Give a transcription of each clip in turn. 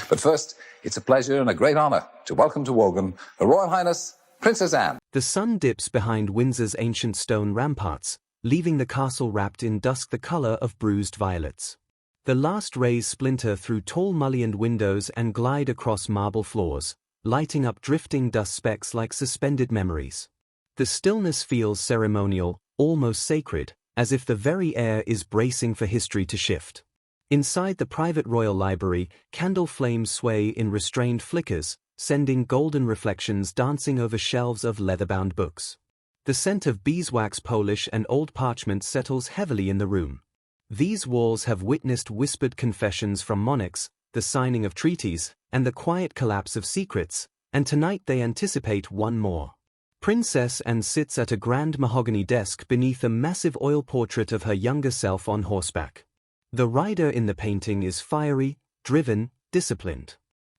But first, it's a pleasure and a great honor to welcome to Wogan Her Royal Highness, Princess Anne. The sun dips behind Windsor's ancient stone ramparts, leaving the castle wrapped in dusk the color of bruised violets. The last rays splinter through tall mullioned windows and glide across marble floors, lighting up drifting dust specks like suspended memories. The stillness feels ceremonial, almost sacred, as if the very air is bracing for history to shift. Inside the private royal library, candle flames sway in restrained flickers, sending golden reflections dancing over shelves of leather-bound books. The scent of beeswax polish and old parchment settles heavily in the room. These walls have witnessed whispered confessions from monarchs, the signing of treaties, and the quiet collapse of secrets, and tonight they anticipate one more. Princess Anne sits at a grand mahogany desk beneath a massive oil portrait of her younger self on horseback. The rider in the painting is fiery, driven, disciplined.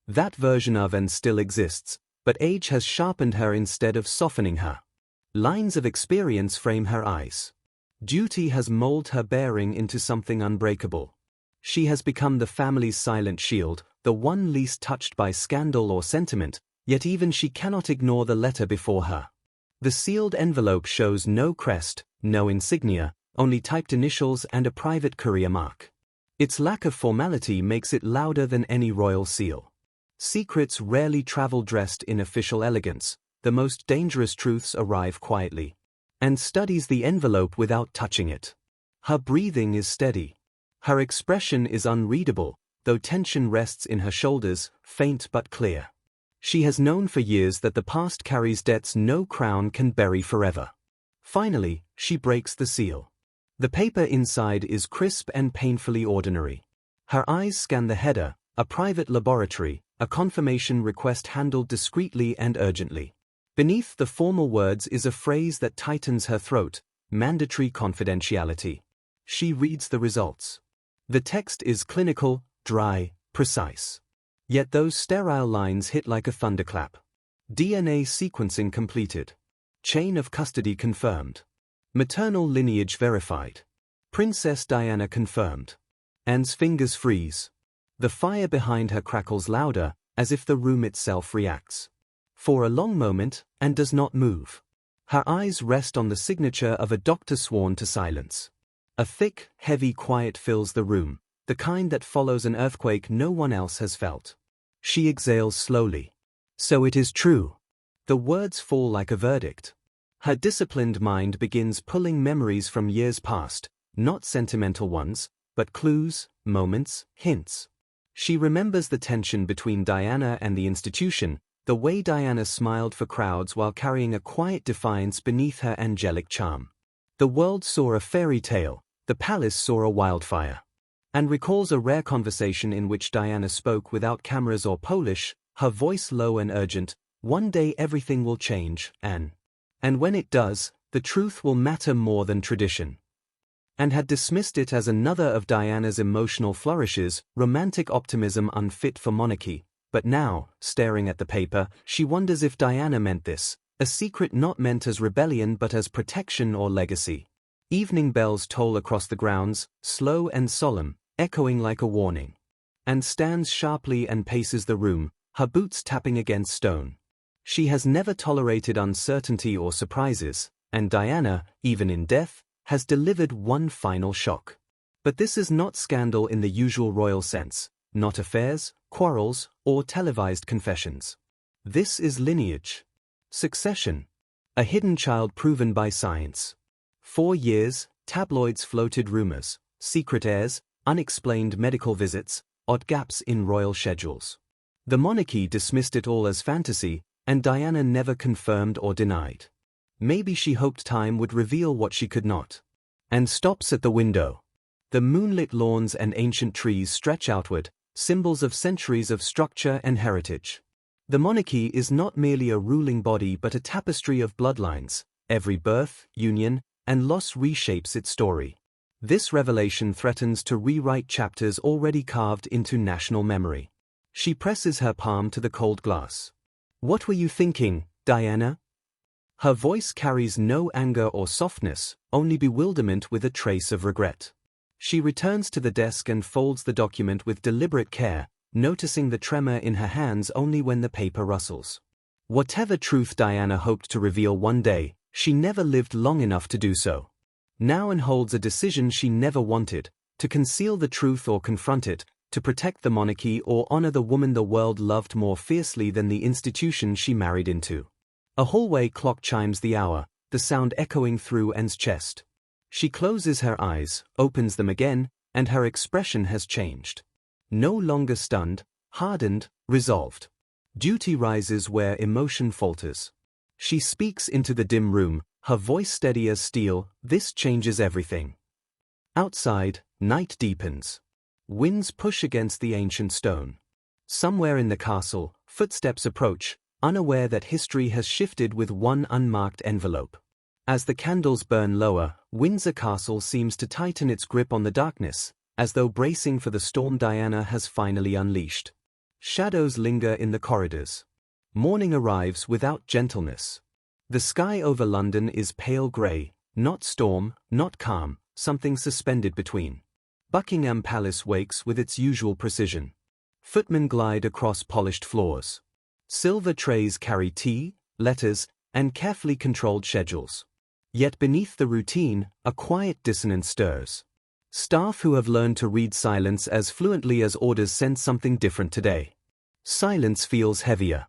That version of Anne still exists, but age has sharpened her instead of softening her. Lines of experience frame her eyes. Duty has molded her bearing into something unbreakable. She has become the family's silent shield, the one least touched by scandal or sentiment, yet even she cannot ignore the letter before her. The sealed envelope shows no crest, no insignia, only typed initials and a private courier mark. Its lack of formality makes it louder than any royal seal. Secrets rarely travel dressed in official elegance. The most dangerous truths arrive quietly. Anne studies the envelope without touching it. Her breathing is steady. Her expression is unreadable, though tension rests in her shoulders, faint but clear. She has known for years that the past carries debts no crown can bury forever. Finally, she breaks the seal. The paper inside is crisp and painfully ordinary. Her eyes scan the header, a private laboratory, a confirmation request handled discreetly and urgently. Beneath the formal words is a phrase that tightens her throat: mandatory confidentiality. She reads the results. The text is clinical, dry, precise. Yet those sterile lines hit like a thunderclap. DNA sequencing completed. Chain of custody confirmed. Maternal lineage verified. Princess Diana confirmed. Anne's fingers freeze. The fire behind her crackles louder, as if the room itself reacts. For a long moment, Anne does not move. Her eyes rest on the signature of a doctor sworn to silence. A thick, heavy quiet fills the room, the kind that follows an earthquake no one else has felt. She exhales slowly. So it is true. The words fall like a verdict. Her disciplined mind begins pulling memories from years past, not sentimental ones, but clues, moments, hints. She remembers the tension between Diana and the institution, the way Diana smiled for crowds while carrying a quiet defiance beneath her angelic charm. The world saw a fairy tale, the palace saw a wildfire. Anne recalls a rare conversation in which Diana spoke without cameras or polish, her voice low and urgent: "One day everything will change, Anne. And when it does, the truth will matter more than tradition." Anne had dismissed it as another of Diana's emotional flourishes, romantic optimism unfit for monarchy. But now, staring at the paper, she wonders if Diana meant this, a secret not meant as rebellion but as protection or legacy. Evening bells toll across the grounds, slow and solemn, echoing like a warning. Anne stands sharply and paces the room, her boots tapping against stone. She has never tolerated uncertainty or surprises, and Diana, even in death, has delivered one final shock. But this is not scandal in the usual royal sense, not affairs, quarrels, or televised confessions. This is lineage. Succession. A hidden child proven by science. For years, tabloids floated rumors, secret heirs, unexplained medical visits, odd gaps in royal schedules. The monarchy dismissed it all as fantasy, and Diana never confirmed or denied. Maybe she hoped time would reveal what she could not. Anne stops at the window. The moonlit lawns and ancient trees stretch outward, symbols of centuries of structure and heritage. The monarchy is not merely a ruling body but a tapestry of bloodlines. Every birth, union, and loss reshapes its story. This revelation threatens to rewrite chapters already carved into national memory. She presses her palm to the cold glass. "What were you thinking, Diana?" Her voice carries no anger or softness, only bewilderment with a trace of regret. She returns to the desk and folds the document with deliberate care, noticing the tremor in her hands only when the paper rustles. Whatever truth Diana hoped to reveal one day, she never lived long enough to do so. Now Anne holds a decision she never wanted, to conceal the truth or confront it, to protect the monarchy or honor the woman the world loved more fiercely than the institution she married into. A hallway clock chimes the hour, the sound echoing through Anne's chest. She closes her eyes, opens them again, and her expression has changed. No longer stunned, hardened, resolved. Duty rises where emotion falters. She speaks into the dim room, her voice steady as steel. This changes everything. Outside, night deepens. Winds push against the ancient stone. Somewhere in the castle, footsteps approach, unaware that history has shifted with one unmarked envelope. As the candles burn lower, Windsor Castle seems to tighten its grip on the darkness, as though bracing for the storm Diana has finally unleashed. Shadows linger in the corridors. Morning arrives without gentleness. The sky over London is pale grey, not storm, not calm, something suspended between. Buckingham Palace wakes with its usual precision. Footmen glide across polished floors. Silver trays carry tea, letters, and carefully controlled schedules. Yet beneath the routine, a quiet dissonance stirs. Staff who have learned to read silence as fluently as orders sense something different today. Silence feels heavier.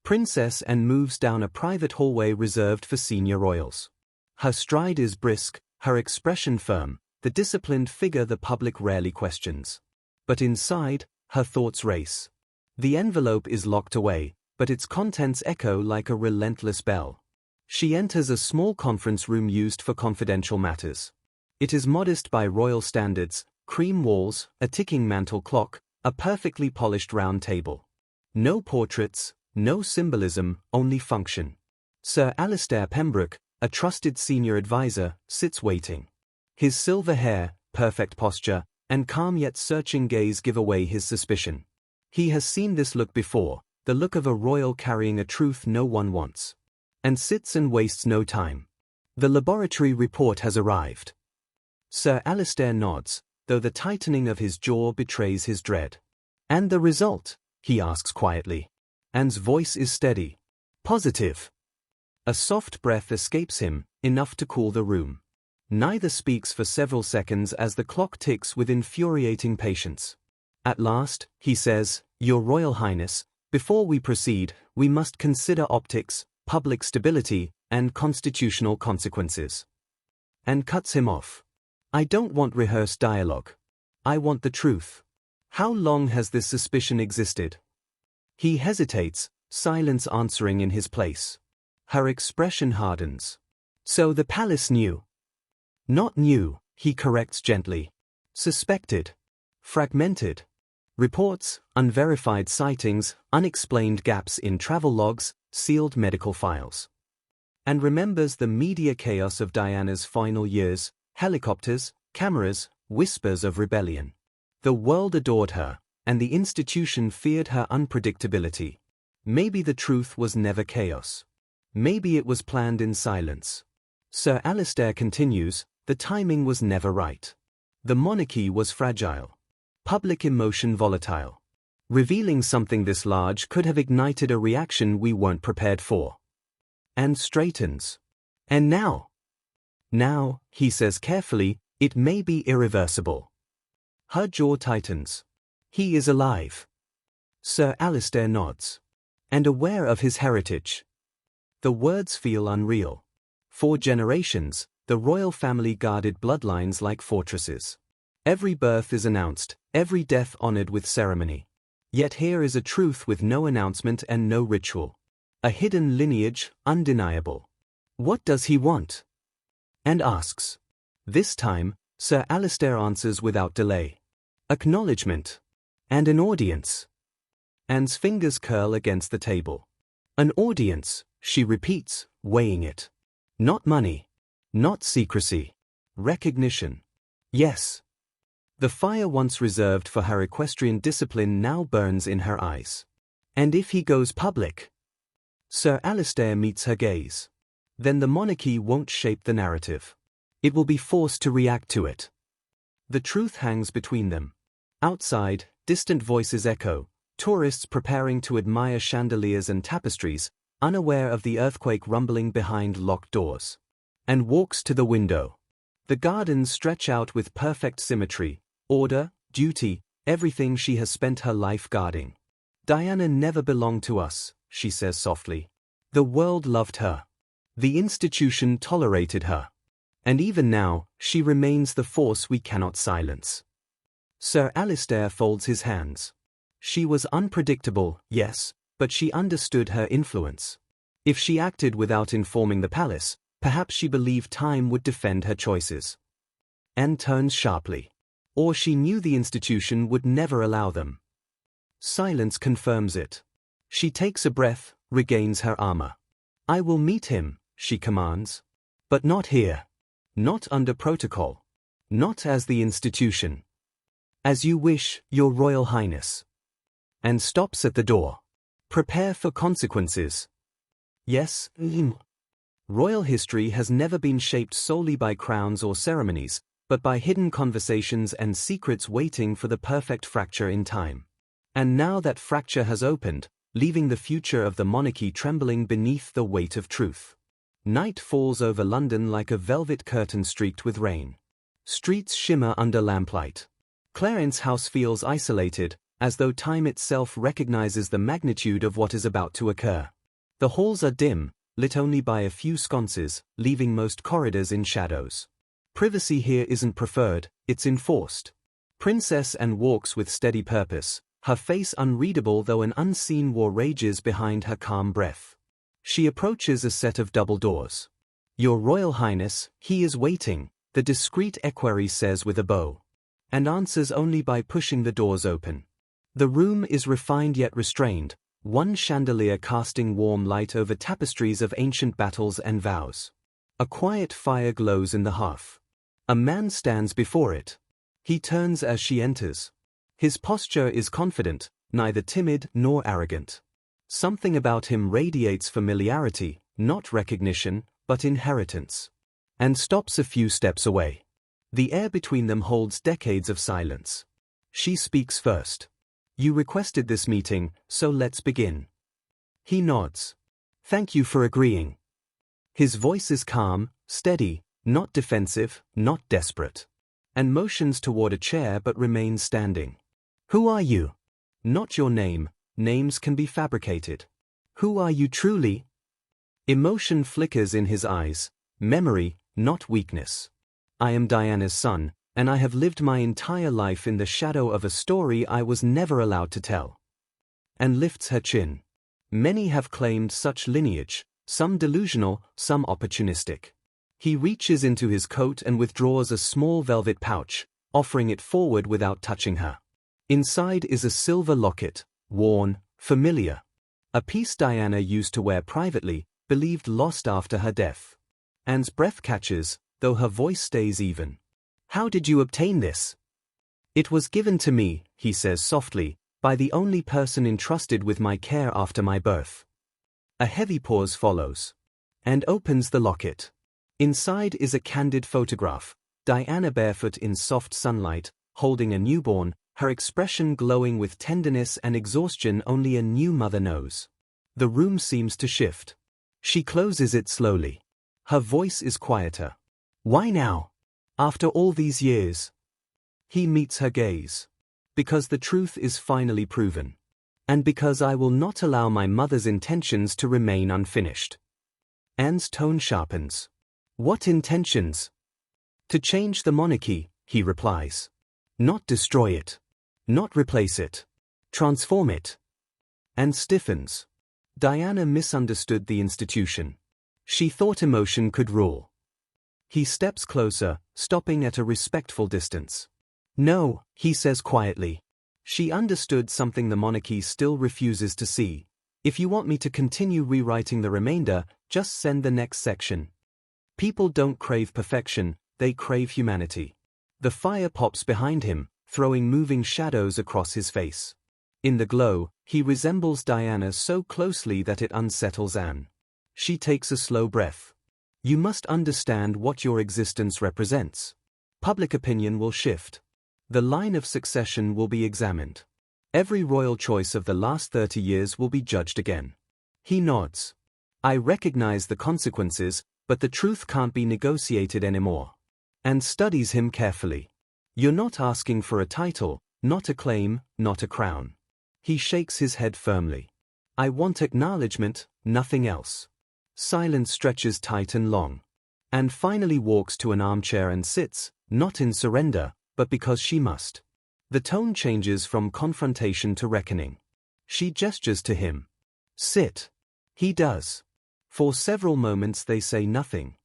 Princess Anne moves down a private hallway reserved for senior royals. Her stride is brisk, her expression firm, the disciplined figure the public rarely questions. But inside, her thoughts race. The envelope is locked away, but its contents echo like a relentless bell. She enters a small conference room used for confidential matters. It is modest by royal standards, cream walls, a ticking mantel clock, a perfectly polished round table. No portraits, no symbolism, only function. Sir Alistair Pembroke, a trusted senior advisor, sits waiting. His silver hair, perfect posture, and calm yet searching gaze give away his suspicion. He has seen this look before, the look of a royal carrying a truth no one wants. And sits and wastes no time. The laboratory report has arrived. Sir Alistair nods, though the tightening of his jaw betrays his dread. And the result? He asks quietly. Anne's voice is steady. Positive. A soft breath escapes him, enough to cool the room. Neither speaks for several seconds as the clock ticks with infuriating patience. At last, he says, "Your Royal Highness, before we proceed, we must consider optics, public stability, and constitutional consequences." And cuts him off. "I don't want rehearsed dialogue. I want the truth. How long has this suspicion existed?" He hesitates, silence answering in his place. Her expression hardens. "So the palace knew?" "Not knew," he corrects gently. "Suspected. Fragmented. Reports, unverified sightings, unexplained gaps in travel logs, sealed medical files." And remembers the media chaos of Diana's final years, helicopters, cameras, whispers of rebellion. The world adored her, and the institution feared her unpredictability. Maybe the truth was never chaos. Maybe it was planned in silence. Sir Alistair continues, "The timing was never right. The monarchy was fragile. Public emotion volatile. Revealing something this large could have ignited a reaction we weren't prepared for." And straightens. "And now?" "Now," he says carefully, "it may be irreversible." Her jaw tightens. "He is alive." Sir Alistair nods. "And aware of his heritage." The words feel unreal. For generations, the royal family guarded bloodlines like fortresses. Every birth is announced, every death honored with ceremony. Yet here is a truth with no announcement and no ritual. A hidden lineage, undeniable. What does he want? And asks. This time, Sir Alistair answers without delay. Acknowledgement. And an audience. Anne's fingers curl against the table. An audience, she repeats, weighing it. Not money. Not secrecy. Recognition. Yes. The fire once reserved for her equestrian discipline now burns in her eyes. And if he goes public? Sir Alistair meets her gaze. Then the monarchy won't shape the narrative. It will be forced to react to it. The truth hangs between them. Outside, distant voices echo, Tourists preparing to admire chandeliers and tapestries, unaware of the earthquake rumbling behind locked doors. And walks to the window. The gardens stretch out with perfect symmetry, order, duty, everything she has spent her life guarding. Diana never belonged to us, she says softly. The world loved her. The institution tolerated her. And even now, she remains the force we cannot silence. Sir Alistair folds his hands. She was unpredictable, yes, but she understood her influence. If she acted without informing the palace, perhaps she believed time would defend her choices. Anne turns sharply. Or she knew the institution would never allow them. Silence confirms it. She takes a breath, regains her armor. I will meet him, she commands. But not here. Not under protocol. Not as the institution. As you wish, Your Royal Highness. And stops at the door. Prepare for consequences. Yes, Royal history has never been shaped solely by crowns or ceremonies, but by hidden conversations and secrets waiting for the perfect fracture in time. And now that fracture has opened, leaving the future of the monarchy trembling beneath the weight of truth. Night falls over London like a velvet curtain streaked with rain. Streets shimmer under lamplight. Clarence House feels isolated, as though time itself recognizes the magnitude of what is about to occur. The halls are dim, lit only by a few sconces, leaving most corridors in shadows. Privacy here isn't preferred, it's enforced. Princess Anne walks with steady purpose, her face unreadable though an unseen war rages behind her calm breath. She approaches a set of double doors. Your Royal Highness, he is waiting, the discreet equerry says with a bow. And answers only by pushing the doors open. The room is refined yet restrained, one chandelier casting warm light over tapestries of ancient battles and vows. A quiet fire glows in the hearth. A man stands before it. He turns as she enters. His posture is confident, neither timid nor arrogant. Something about him radiates familiarity, not recognition, but inheritance. And stops a few steps away. The air between them holds decades of silence. She speaks first. You requested this meeting, so let's begin. He nods. Thank you for agreeing. His voice is calm, steady, not defensive, not desperate. And motions toward a chair but remains standing. Who are you? Not your name, names can be fabricated. Who are you truly? Emotion flickers in his eyes, memory, not weakness. I am Diana's son, and I have lived my entire life in the shadow of a story I was never allowed to tell. And lifts her chin. Many have claimed such lineage, some delusional, some opportunistic. He reaches into his coat and withdraws a small velvet pouch, offering it forward without touching her. Inside is a silver locket, worn, familiar. A piece Diana used to wear privately, believed lost after her death. Anne's breath catches, though her voice stays even. How did you obtain this? It was given to me, he says softly, by the only person entrusted with my care after my birth. A heavy pause follows. And opens the locket. Inside is a candid photograph, Diana barefoot in soft sunlight, holding a newborn, her expression glowing with tenderness and exhaustion only a new mother knows. The room seems to shift. She closes it slowly. Her voice is quieter. Why now? After all these years? He meets her gaze. Because the truth is finally proven. And because I will not allow my mother's intentions to remain unfinished. Anne's tone sharpens. What intentions? To change the monarchy, he replies. Not destroy it. Not replace it. Transform it. And stiffens. Diana misunderstood the institution. She thought emotion could rule. He steps closer, stopping at a respectful distance. No, he says quietly. She understood something the monarchy still refuses to see. If you want me to continue rewriting the remainder, just send the next section. People don't crave perfection, they crave humanity. The fire pops behind him, throwing moving shadows across his face. In the glow, he resembles Diana so closely that it unsettles Anne. She takes a slow breath. You must understand what your existence represents. Public opinion will shift. The line of succession will be examined. Every royal choice of the last 30 years will be judged again. He nods. I recognize the consequences, but the truth can't be negotiated anymore. And studies him carefully. You're not asking for a title, not a claim, not a crown. He shakes his head firmly. I want acknowledgement, nothing else. Silence stretches tight and long. And finally walks to an armchair and sits, not in surrender, but because she must. The tone changes from confrontation to reckoning. She gestures to him. Sit. He does. For several moments they say nothing.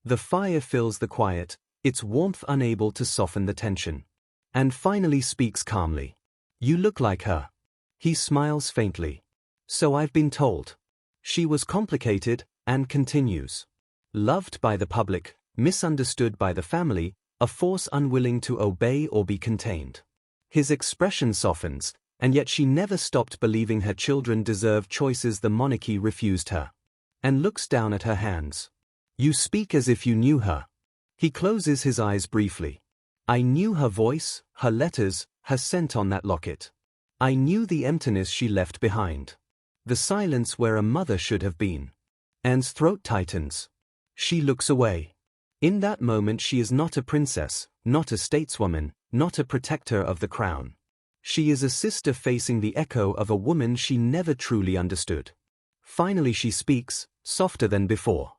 The fire fills the quiet, its warmth unable to soften the tension. And finally speaks calmly. You look like her. He smiles faintly. So I've been told. She was complicated, and continues. Loved by the public, misunderstood by the family, a force unwilling to obey or be contained. His expression softens, and yet she never stopped believing her children deserved choices the monarchy refused her. And looks down at her hands. You speak as if you knew her. He closes his eyes briefly. I knew her voice, her letters, her scent on that locket. I knew the emptiness she left behind. The silence where a mother should have been. Anne's throat tightens. She looks away. In that moment she is not a princess, not a stateswoman, not a protector of the crown. She is a sister facing the echo of a woman she never truly understood. Finally she speaks, softer than before.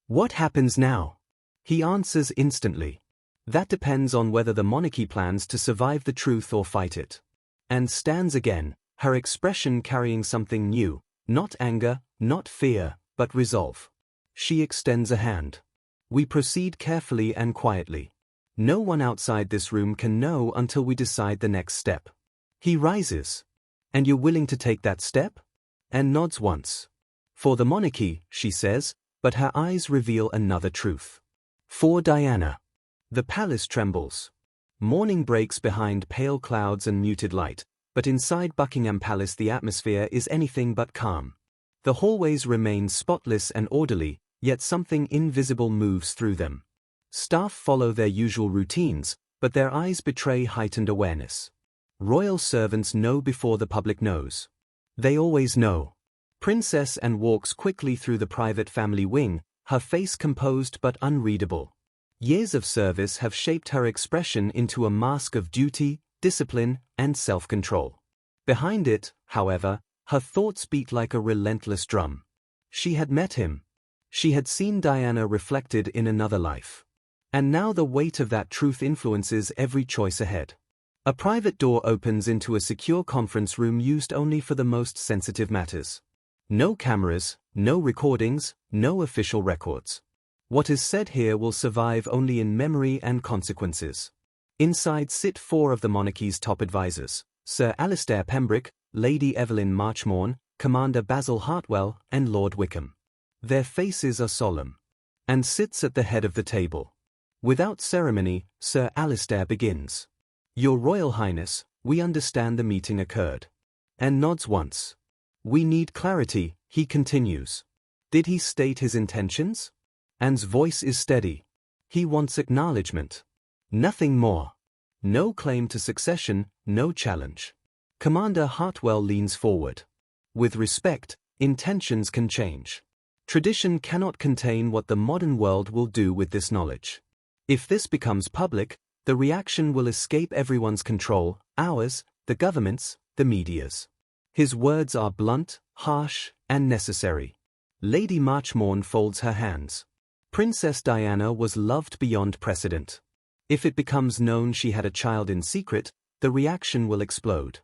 What happens now? He answers instantly. That depends on whether the monarchy plans to survive the truth or fight it. And stands again, her expression carrying something new, not anger, not fear, but resolve. She extends a hand. We proceed carefully and quietly. No one outside this room can know until we decide the next step. He rises. And you're willing to take that step? And nods once. For the monarchy, she says, but her eyes reveal another truth. For Diana. The palace trembles. Morning breaks behind pale clouds and muted light, but inside Buckingham Palace the atmosphere is anything but calm. The hallways remain spotless and orderly, yet something invisible moves through them. Staff follow their usual routines, but their eyes betray heightened awareness. Royal servants know before the public knows. They always know. Princess Anne walks quickly through the private family wing, her face composed but unreadable. Years of service have shaped her expression into a mask of duty, discipline, and self-control. Behind it, however, her thoughts beat like a relentless drum. She had met him. She had seen Diana reflected in another life. And now the weight of that truth influences every choice ahead. A private door opens into a secure conference room used only for the most sensitive matters. No cameras, no recordings, no official records. What is said here will survive only in memory and consequences. Inside sit four of the monarchy's top advisors, Sir Alistair Pembroke, Lady Evelyn Marchmorn, Commander Basil Hartwell, and Lord Wickham. Their faces are solemn. Anne sits at the head of the table. Without ceremony, Sir Alistair begins. Your Royal Highness, we understand the meeting occurred. Anne nods once. We need clarity, he continues. Did he state his intentions? Anne's voice is steady. He wants acknowledgement. Nothing more. No claim to succession, no challenge. Commander Hartwell leans forward. With respect, intentions can change. Tradition cannot contain what the modern world will do with this knowledge. If this becomes public, the reaction will escape everyone's control, ours, the government's, the media's. His words are blunt, harsh, and necessary. Lady Marchmorn folds her hands. Princess Diana was loved beyond precedent. If it becomes known she had a child in secret, the reaction will explode.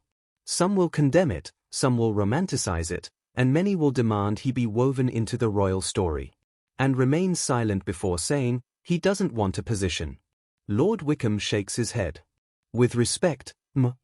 Some will condemn it, some will romanticize it, and many will demand he be woven into the royal story. And remain silent before saying, he doesn't want a position. Lord Wickham shakes his head. With respect,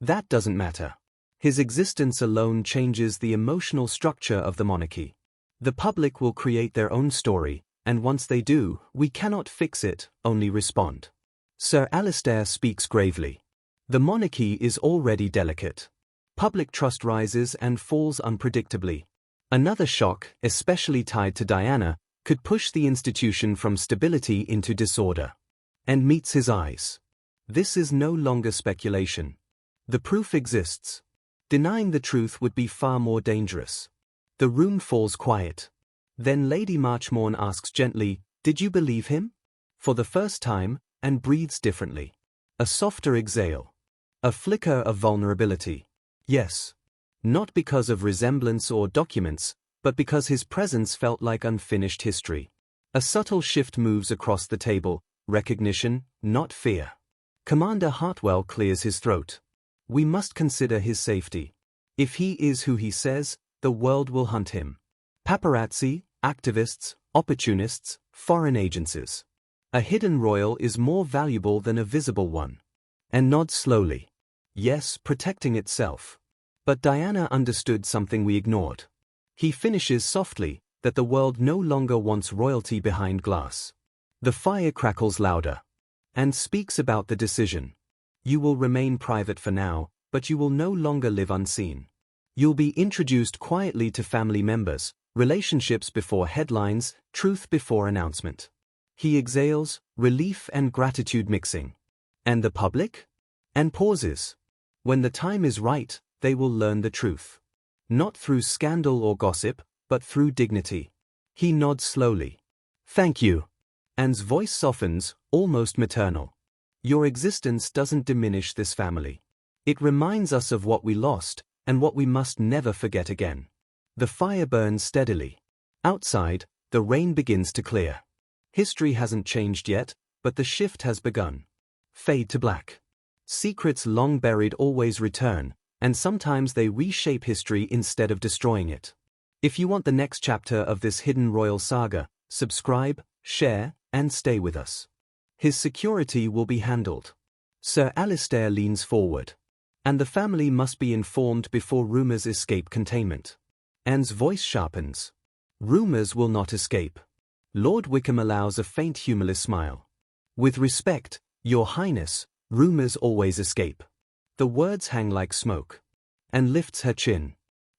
that doesn't matter. His existence alone changes the emotional structure of the monarchy. The public will create their own story, and once they do, we cannot fix it, only respond. Sir Alistair speaks gravely. The monarchy is already delicate. Public trust rises and falls unpredictably. Another shock, especially tied to Diana, could push the institution from stability into disorder. And meets his eyes. This is no longer speculation. The proof exists. Denying the truth would be far more dangerous. The room falls quiet. Then Lady Marchmorn asks gently, "Did you believe him?" For the first time, and breathes differently. A softer exhale. A flicker of vulnerability. Yes. Not because of resemblance or documents, but because his presence felt like unfinished history. A subtle shift moves across the table, recognition, not fear. Commander Hartwell clears his throat. We must consider his safety. If he is who he says, the world will hunt him. Paparazzi, activists, opportunists, foreign agencies. A hidden royal is more valuable than a visible one. And nods slowly. Yes, protecting itself. But Diana understood something we ignored. He finishes softly, that the world no longer wants royalty behind glass. The fire crackles louder. And speaks about the decision. You will remain private for now, but you will no longer live unseen. You'll be introduced quietly to family members, relationships before headlines, truth before announcement. He exhales, relief and gratitude mixing. And the public? And pauses. When the time is right, they will learn the truth. Not through scandal or gossip, but through dignity. He nods slowly. Thank you. Anne's voice softens, almost maternal. Your existence doesn't diminish this family. It reminds us of what we lost, and what we must never forget again. The fire burns steadily. Outside, the rain begins to clear. History hasn't changed yet, but the shift has begun. Fade to black. Secrets long buried always return, and sometimes they reshape history instead of destroying it. If you want the next chapter of this hidden royal saga, subscribe, share, and stay with us. His security will be handled. Sir Alistair leans forward. And the family must be informed before rumors escape containment. Anne's voice sharpens. Rumors will not escape. Lord Wickham allows a faint humorless smile. With respect, Your Highness, rumors always escape. The words hang like smoke. Anne lifts her chin.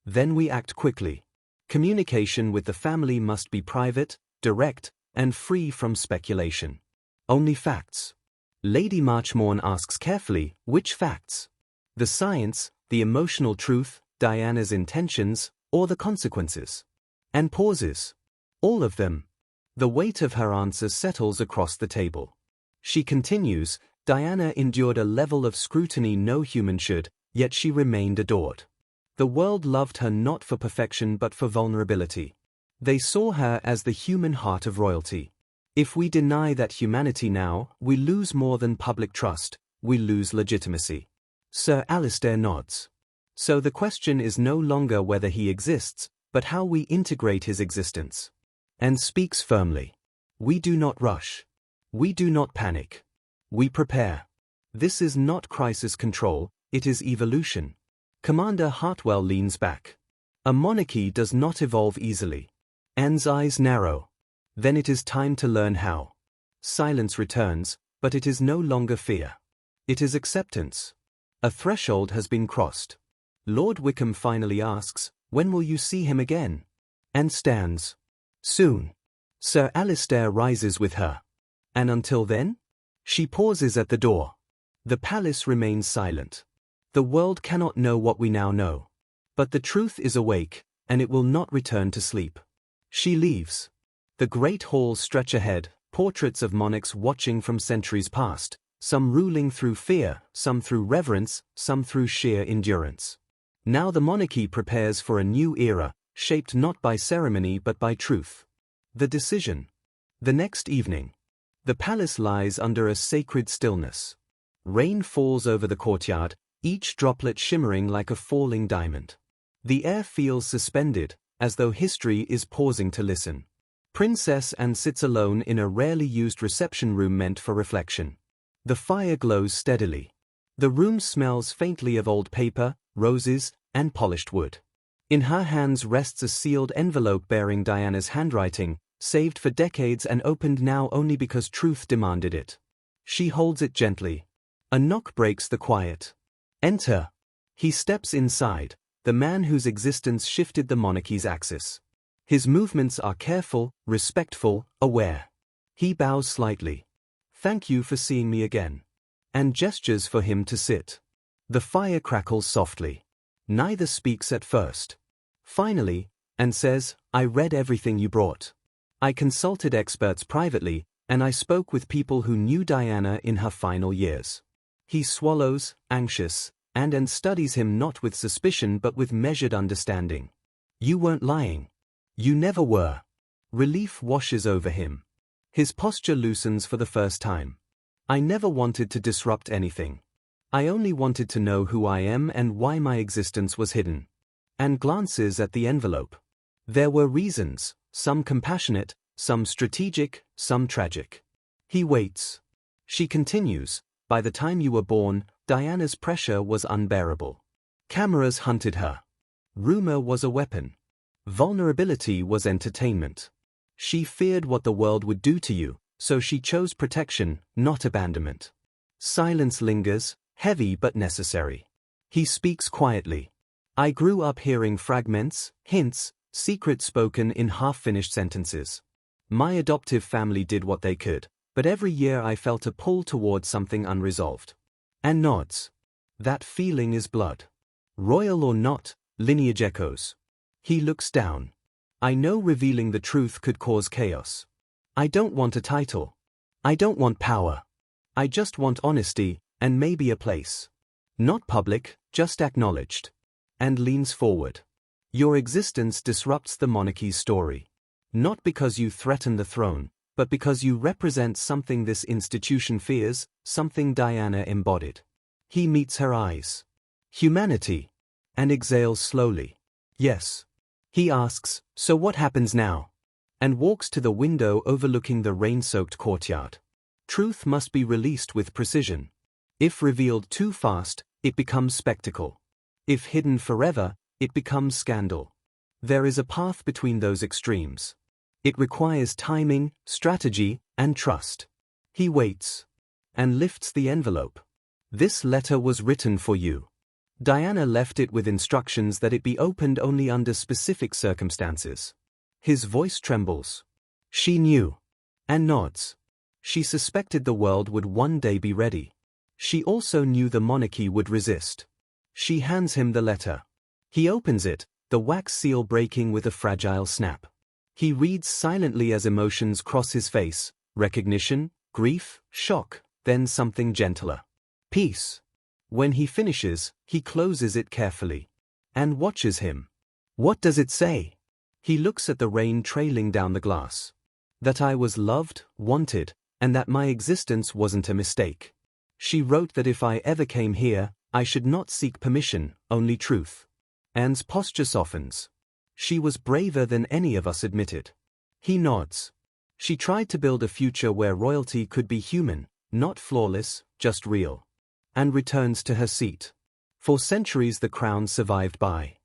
Then we act quickly. Communication with the family must be private, direct, and free from speculation. Only facts. Lady Marchmorn asks carefully, which facts? The science, the emotional truth, Diana's intentions, or the consequences? And pauses. All of them. The weight of her answer settles across the table. She continues, Diana endured a level of scrutiny no human should, yet she remained adored. The world loved her not for perfection but for vulnerability. They saw her as the human heart of royalty. If we deny that humanity now, we lose more than public trust, we lose legitimacy. Sir Alistair nods. So the question is no longer whether he exists, but how we integrate his existence. And speaks firmly. We do not rush. We do not panic. We prepare. This is not crisis control, it is evolution. Commander Hartwell leans back. A monarchy does not evolve easily. Anne's eyes narrow. Then it is time to learn how. Silence returns, but it is no longer fear. It is acceptance. A threshold has been crossed. Lord Wickham finally asks, when will you see him again? Anne stands. Soon. Sir Alistair rises with her. And until then? She pauses at the door. The palace remains silent. The world cannot know what we now know. But the truth is awake, and it will not return to sleep. She leaves. The great halls stretch ahead, portraits of monarchs watching from centuries past, some ruling through fear, some through reverence, some through sheer endurance. Now the monarchy prepares for a new era, shaped not by ceremony but by truth. The decision. The next evening. The palace lies under a sacred stillness. Rain falls over the courtyard, each droplet shimmering like a falling diamond. The air feels suspended, as though history is pausing to listen. Princess Anne sits alone in a rarely used reception room meant for reflection. The fire glows steadily. The room smells faintly of old paper, roses, and polished wood. In her hands rests a sealed envelope bearing Diana's handwriting, saved for decades and opened now only because truth demanded it. She holds it gently. A knock breaks the quiet. Enter. He steps inside, the man whose existence shifted the monarchy's axis. His movements are careful, respectful, aware. He bows slightly. Thank you for seeing me again. And gestures for him to sit. The fire crackles softly. Neither speaks at first. Finally, Anne says, I read everything you brought. I consulted experts privately, and I spoke with people who knew Diana in her final years. He swallows, anxious, and studies him not with suspicion but with measured understanding. You weren't lying. You never were. Relief washes over him. His posture loosens for the first time. I never wanted to disrupt anything. I only wanted to know who I am and why my existence was hidden. And glances at the envelope. There were reasons, some compassionate, some strategic, some tragic. He waits. She continues, by the time you were born, Diana's pressure was unbearable. Cameras hunted her. Rumor was a weapon. Vulnerability was entertainment. She feared what the world would do to you, so she chose protection, not abandonment. Silence lingers, heavy but necessary. He speaks quietly. I grew up hearing fragments, hints, secrets spoken in half-finished sentences. My adoptive family did what they could, but every year I felt a pull towards something unresolved. Anne nods. That feeling is blood. Royal or not, lineage echoes. He looks down. I know revealing the truth could cause chaos. I don't want a title. I don't want power. I just want honesty, and maybe a place. Not public, just acknowledged. And leans forward. Your existence disrupts the monarchy's story. Not because you threaten the throne, but because you represent something this institution fears, something Diana embodied. He meets her eyes. Humanity. And exhales slowly. Yes. He asks, so what happens now? And walks to the window overlooking the rain-soaked courtyard. Truth must be released with precision. If revealed too fast, it becomes spectacle. If hidden forever, it becomes scandal. There is a path between those extremes. It requires timing, strategy, and trust. He waits. And lifts the envelope. This letter was written for you. Diana left it with instructions that it be opened only under specific circumstances. His voice trembles. She knew. And nods. She suspected the world would one day be ready. She also knew the monarchy would resist. She hands him the letter. He opens it, the wax seal breaking with a fragile snap. He reads silently as emotions cross his face, recognition, grief, shock, then something gentler. Peace. When he finishes, he closes it carefully. And watches him. What does it say? He looks at the rain trailing down the glass. That I was loved, wanted, and that my existence wasn't a mistake. She wrote that if I ever came here, I should not seek permission, only truth. Anne's posture softens. She was braver than any of us admitted. He nods. She tried to build a future where royalty could be human, not flawless, just real. And returns to her seat. For centuries the crown survived by